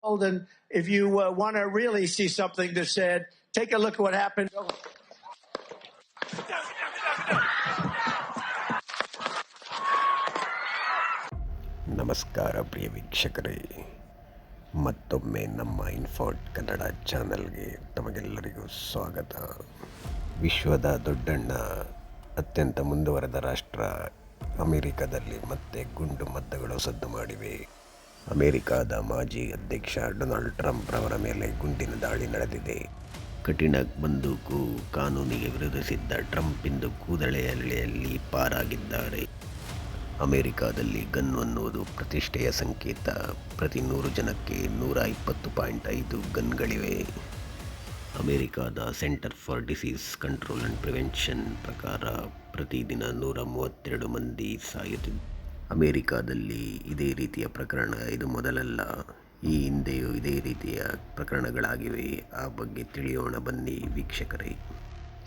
And if you want to really see something that's said, take a look at what happened. ನಮಸ್ಕಾರ ಪ್ರಿಯ ವೀಕ್ಷಕರೇ, ಮತ್ತೊಮ್ಮೆ ನಮ್ಮ ಇನ್ಫಾಟ್ ಕನ್ನಡ ಚಾನಲ್ಗೆ ತಮಗೆಲ್ಲರಿಗೂ ಸ್ವಾಗತ. ವಿಶ್ವದ ದೊಡ್ಡಣ್ಣ, ಅತ್ಯಂತ ಮುಂದುವರೆದ ರಾಷ್ಟ್ರ ಅಮೆರಿಕದಲ್ಲಿ ಮತ್ತೆ ಗುಂಡು ಮದ್ದಗಳು ಸದ್ದು ಮಾಡಿವೆ. ಅಮೆರಿಕದ ಮಾಜಿ ಅಧ್ಯಕ್ಷ ಡೊನಾಲ್ಡ್ ಟ್ರಂಪ್ ರವರ ಮೇಲೆ ಗುಂಡಿನ ದಾಳಿ ನಡೆದಿದೆ. ಕಠಿಣ ಬಂದೂಕು ಕಾನೂನಿಗೆ ವಿರೋಧಿಸಿದ್ದ ಟ್ರಂಪ್ ಇಂದು ಕೂದಲೆಯಲ್ಲಿ ಪಾರಾಗಿದ್ದಾರೆ. ಅಮೆರಿಕದಲ್ಲಿ ಗನ್ ಅನ್ನುವುದು ಪ್ರತಿಷ್ಠೆಯ ಸಂಕೇತ. ಪ್ರತಿ 100 ಜನಕ್ಕೆ 120.5 ಗನ್ಗಳಿವೆ. ಅಮೆರಿಕದ centre for disease control and prevention ಪ್ರಕಾರ ಪ್ರತಿದಿನ 132 ಮಂದಿ ಸಾಯುತ್ತಿದ್ದಾರೆ. ಅಮೆರಿಕದಲ್ಲಿ ಇದೇ ರೀತಿಯ ಪ್ರಕರಣ ಇದು ಮೊದಲಲ್ಲ. ಈ ಹಿಂದೆಯೂ ಇದೇ ರೀತಿಯ ಪ್ರಕರಣಗಳಾಗಿವೆ. ಆ ಬಗ್ಗೆ ತಿಳಿಯೋಣ ಬನ್ನಿ ವೀಕ್ಷಕರೇ.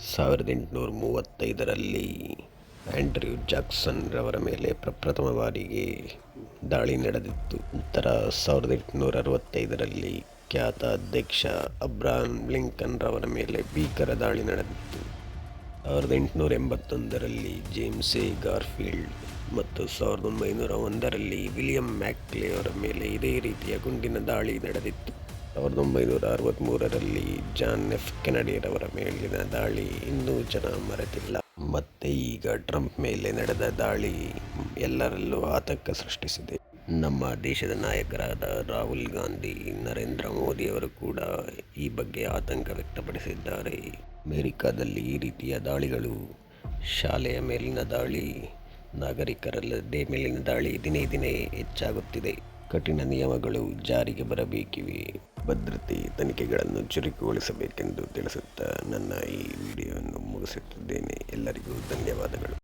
1835ರಲ್ಲಿ ಆಂಡ್ರ್ಯೂ ಜಾಕ್ಸನ್ ರವರ ಮೇಲೆ ಪ್ರಪ್ರಥಮ ಬಾರಿಗೆ ದಾಳಿ ನಡೆದಿತ್ತು. ನಂತರ 1865ರಲ್ಲಿ ಖ್ಯಾತ ಅಧ್ಯಕ್ಷ ಅಬ್ರಹಾಂ ಲಿಂಕನ್ ರವರ ಮೇಲೆ ಭೀಕರ ದಾಳಿ ನಡೆದಿತ್ತು. 1881ರಲ್ಲಿ ಜೇಮ್ಸ್ ಎ ಗಾರ್ಫೀಲ್ಡ್ ಮತ್ತು 1901ರಲ್ಲಿ ವಿಲಿಯಂ ಮ್ಯಾಕ್ಕ್ಲೆ ಅವರ ಮೇಲೆ ಇದೇ ರೀತಿಯ ಗುಂಡಿನ ದಾಳಿ ನಡೆದಿತ್ತು. 1963ರಲ್ಲಿ ಜಾನ್ ಎಫ್ ಕೆನಡಿ ರವರ ಮೇಲಿನ ದಾಳಿ ಇನ್ನೂ ಜನ ಮರೆತಿಲ್ಲ. ಮತ್ತೆ ಈಗ ಟ್ರಂಪ್ ಮೇಲೆ ನಡೆದ ದಾಳಿ ಎಲ್ಲರಲ್ಲೂ ಆತಂಕ ಸೃಷ್ಟಿಸಿದೆ. ನಮ್ಮ ದೇಶದ ನಾಯಕರಾದ ರಾಹುಲ್ ಗಾಂಧಿ, ನರೇಂದ್ರ ಮೋದಿಯವರು ಕೂಡ ಈ ಬಗ್ಗೆ ಆತಂಕ ವ್ಯಕ್ತಪಡಿಸಿದ್ದಾರೆ. ಅಮೆರಿಕದಲ್ಲಿ ಈ ರೀತಿಯ ದಾಳಿಗಳು, ಶಾಲೆಯ ಮೇಲಿನ ದಾಳಿ, ನಾಗರಿಕರಲ್ಲದೆ ಮೇಲಿನ ದಾಳಿ ದಿನೇ ದಿನೇ ಹೆಚ್ಚಾಗುತ್ತಿದೆ. ಕಠಿಣ ನಿಯಮಗಳು ಜಾರಿಗೆ ಬರಬೇಕಿವೆ. ಭದ್ರತೆ ತನಿಖೆಗಳನ್ನು ಚುರುಕುಗೊಳಿಸಬೇಕೆಂದು ತಿಳಿಸುತ್ತಾ ನನ್ನ ಈ ವಿಡಿಯೋವನ್ನು ಮುಗಿಸುತ್ತಿದ್ದೇನೆ. ಎಲ್ಲರಿಗೂ ಧನ್ಯವಾದಗಳು.